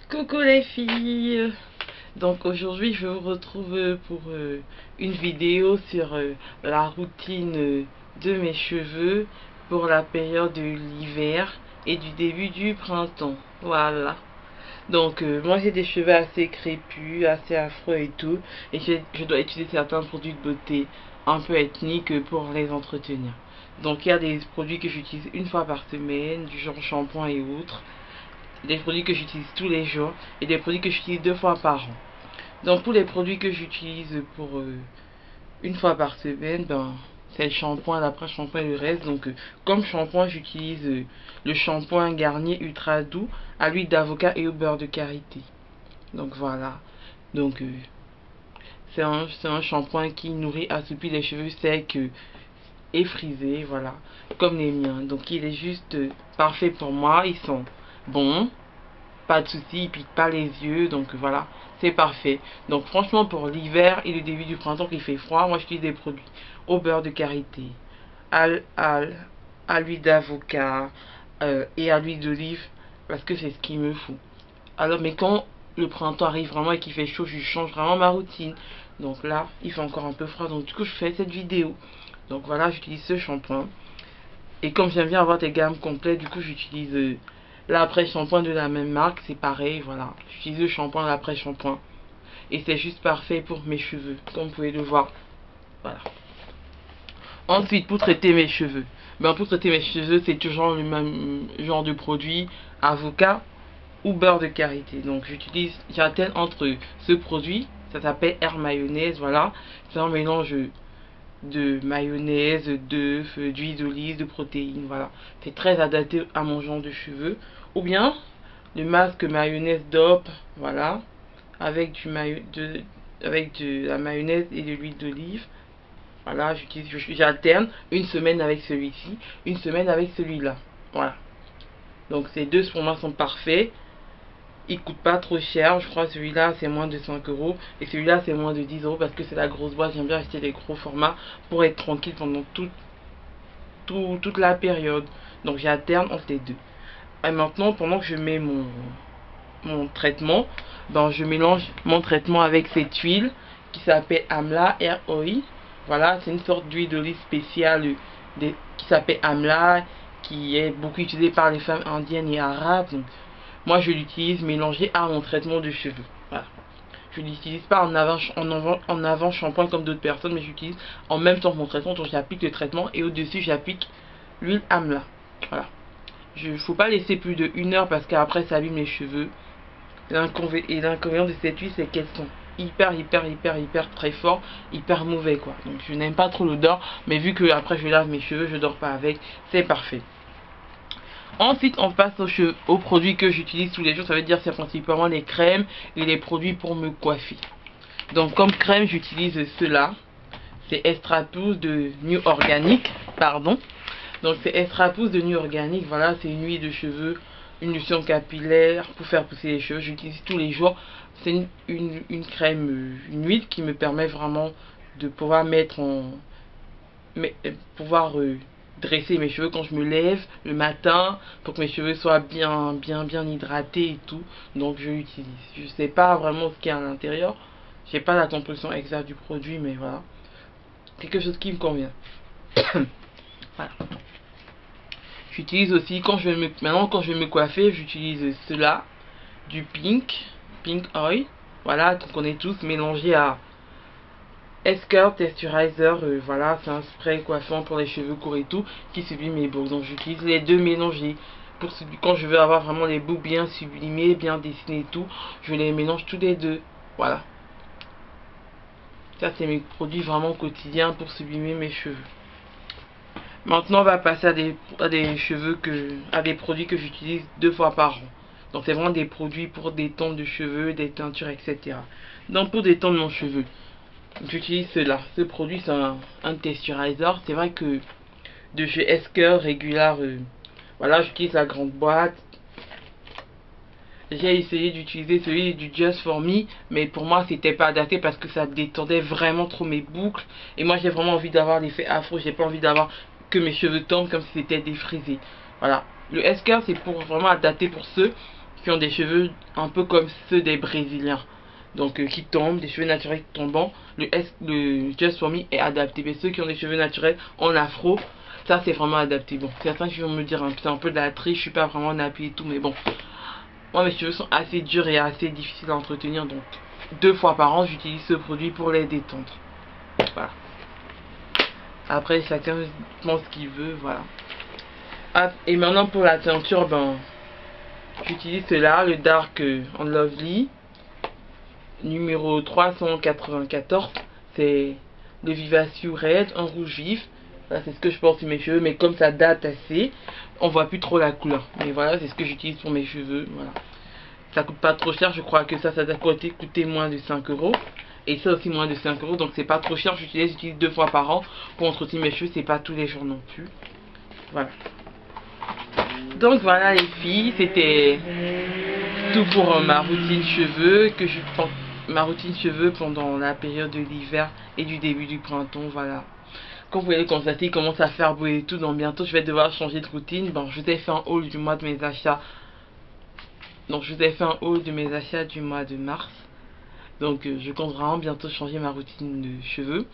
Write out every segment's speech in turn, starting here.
Coucou les filles. Donc aujourd'hui je vous retrouve pour une vidéo sur la routine de mes cheveux pour la période de l'hiver et du début du printemps. Voilà. Donc moi j'ai des cheveux assez crépus, assez affreux et tout, et je dois utiliser certains produits de beauté un peu ethniques pour les entretenir. Donc il y a des produits que j'utilise une fois par semaine, du genre shampoing et autres, des produits que j'utilise tous les jours et des produits que j'utilise 2 fois par an. Donc pour les produits que j'utilise pour une fois par semaine, c'est le shampoing, l'après-shampoing et le reste. Donc comme shampoing, j'utilise le shampoing Garnier Ultra Doux à l'huile d'avocat et au beurre de karité. Donc voilà. Donc c'est un shampoing qui nourrit, assouplit les cheveux secs et frisés, voilà, comme les miens. Donc il est juste parfait pour moi. Ils sont bons, pas de soucis, ils piquent pas les yeux, donc voilà, c'est parfait. Donc franchement pour l'hiver et le début du printemps qu'il fait froid, moi j'utilise des produits au beurre de karité, à l'huile d'avocat et à l'huile d'olive, parce que c'est ce qu'il me faut. Alors mais quand le printemps arrive vraiment et qu'il fait chaud, je change vraiment ma routine. Donc là il fait encore un peu froid, donc du coup je fais cette vidéo. Donc voilà, j'utilise ce shampoing. Et comme j'aime bien avoir des gammes complètes, du coup j'utilise l'après-shampoing de la même marque, c'est pareil, voilà. J'utilise le shampoing, l'après-shampoing. Et c'est juste parfait pour mes cheveux, comme vous pouvez le voir. Voilà. Ensuite, pour traiter mes cheveux. Pour traiter mes cheveux, c'est toujours le même genre de produit, avocat ou beurre de karité. Donc j'alterne entre ce produit, ça s'appelle Air Mayonnaise, voilà. C'est un mélange de mayonnaise, d'œufs, d'huile d'olive, de protéines, voilà. C'est très adapté à mon genre de cheveux. Ou bien le masque mayonnaise DOP, voilà, avec de la mayonnaise et de l'huile d'olive. Voilà, j'alterne une semaine avec celui-ci, une semaine avec celui-là. Voilà. Donc ces deux pour moi sont parfaits. Il coûte pas trop cher, je crois celui-là c'est moins de 5 euros et celui-là c'est moins de 10 euros parce que c'est la grosse boîte. J'aime bien acheter les gros formats pour être tranquille pendant toute la période. Donc j'alterne entre les deux. Et maintenant, pendant que je mets mon traitement, je mélange mon traitement avec cette huile qui s'appelle Amla Air Oil. Voilà, c'est une sorte d'huile d'olive spéciale qui s'appelle Amla, qui est beaucoup utilisée par les femmes indiennes et arabes. Donc, moi je l'utilise mélangé à mon traitement de cheveux. Voilà. Je ne l'utilise pas en avant shampoing comme d'autres personnes, mais j'utilise en même temps que mon traitement. Donc j'applique le traitement et au-dessus j'applique l'huile Amla. Voilà. Il ne faut pas laisser plus de 1 heure parce qu'après ça abîme les cheveux. L'inconvénient de cette huile, c'est qu'elles sont hyper très fort, hyper mauvais quoi. Donc je n'aime pas trop l'odeur, mais vu que après je lave mes cheveux, je dors pas avec, c'est parfait. Ensuite on passe aux produits que j'utilise tous les jours, ça veut dire c'est principalement les crèmes et les produits pour me coiffer. Donc comme crème j'utilise cela, c'est Extra Pousse de New Organic, pardon. Donc c'est Extra Pousse de New Organic, voilà, c'est une huile de cheveux, une lotion capillaire pour faire pousser les cheveux, j'utilise tous les jours. C'est une crème, une huile qui me permet vraiment de pouvoir dresser mes cheveux quand je me lève le matin pour que mes cheveux soient bien hydratés et tout. Donc je l'utilise. Je sais pas vraiment ce qu'il y a à l'intérieur, j'ai pas la composition exacte du produit, mais voilà, quelque chose qui me convient. Voilà. J'utilise aussi maintenant quand je vais me coiffer, j'utilise cela, du pink oil, voilà, qu'on connaît tous, mélangé à S-Curl Texturizer, voilà, c'est un spray coiffant pour les cheveux courts et tout, qui sublime mes boucles. Donc j'utilise les deux mélangés. Quand je veux avoir vraiment les boucles bien sublimées, bien dessinées et tout, je les mélange tous les deux, voilà. Ça c'est mes produits vraiment quotidiens pour sublimer mes cheveux. Maintenant on va passer à des produits que j'utilise 2 fois par an. Donc c'est vraiment des produits pour détendre de cheveux, des teintures, etc. Donc pour détendre mon cheveu, j'utilise cela. Ce produit c'est un texturizer. C'est vrai que de chez S-Curl Regular, voilà, j'utilise la grande boîte. J'ai essayé d'utiliser celui du Just For Me, mais pour moi c'était pas adapté parce que ça détendait vraiment trop mes boucles. Et moi j'ai vraiment envie d'avoir l'effet afro, j'ai pas envie d'avoir que mes cheveux tombent comme si c'était défrisé. Voilà, le S-Curl c'est pour vraiment adapté pour ceux qui ont des cheveux un peu comme ceux des Brésiliens. Donc qui tombent, des cheveux naturels tombants. Le Just For Me est adapté. Mais ceux qui ont des cheveux naturels en afro, ça c'est vraiment adapté. Bon, certains qui vont me dire c'est un peu de la triche, je suis pas vraiment nappé et tout, mais bon. Moi mes cheveux sont assez durs et assez difficiles à entretenir, donc 2 fois par an j'utilise ce produit pour les détendre. Voilà. Après chacun pense ce qu'il veut, voilà. Ah, et maintenant pour la teinture, ben j'utilise cela, le Dark and Lovely numéro 394. C'est le Vivacious Red en rouge vif. Voilà, c'est ce que je porte sur mes cheveux, mais comme ça date assez, on voit plus trop la couleur. Mais voilà, c'est ce que j'utilise pour mes cheveux. Voilà. Ça coûte pas trop cher, je crois que ça doit coûter moins de 5 euros. Et ça aussi moins de 5 euros, donc c'est pas trop cher. J'utilise 2 fois par an pour entretenir mes cheveux, c'est pas tous les jours non plus. Voilà. Donc voilà les filles, c'était tout pour ma routine cheveux que je pense. Ma routine cheveux pendant la période de l'hiver et du début du printemps, voilà. Comme vous pouvez le constater, il commence à faire beau et tout, donc bientôt je vais devoir changer de routine. Bon, je vous ai fait un haul du mois de mes achats. Donc je vous ai fait un haul de mes achats du mois de mars. Donc je compte vraiment bientôt changer ma routine de cheveux.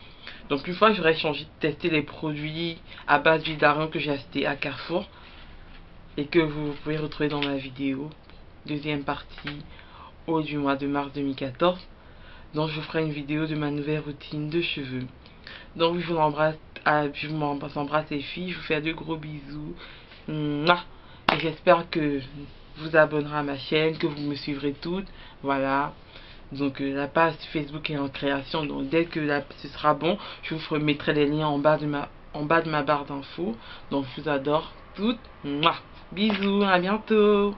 Donc une fois que j'aurai testé les produits à base d'huile d'argan que j'ai acheté à Carrefour et que vous pouvez retrouver dans ma vidéo, deuxième partie, haul du mois de mars 2014. Donc je vous ferai une vidéo de ma nouvelle routine de cheveux. Donc je vous embrasse, les filles, je vous fais de gros bisous. Et j'espère que vous abonnerez à ma chaîne, que vous me suivrez toutes. Voilà. Donc la page Facebook est en création. Donc dès que ce sera bon, je vous mettrai les liens en bas de ma barre d'infos. Donc je vous adore toutes. Bisous, à bientôt.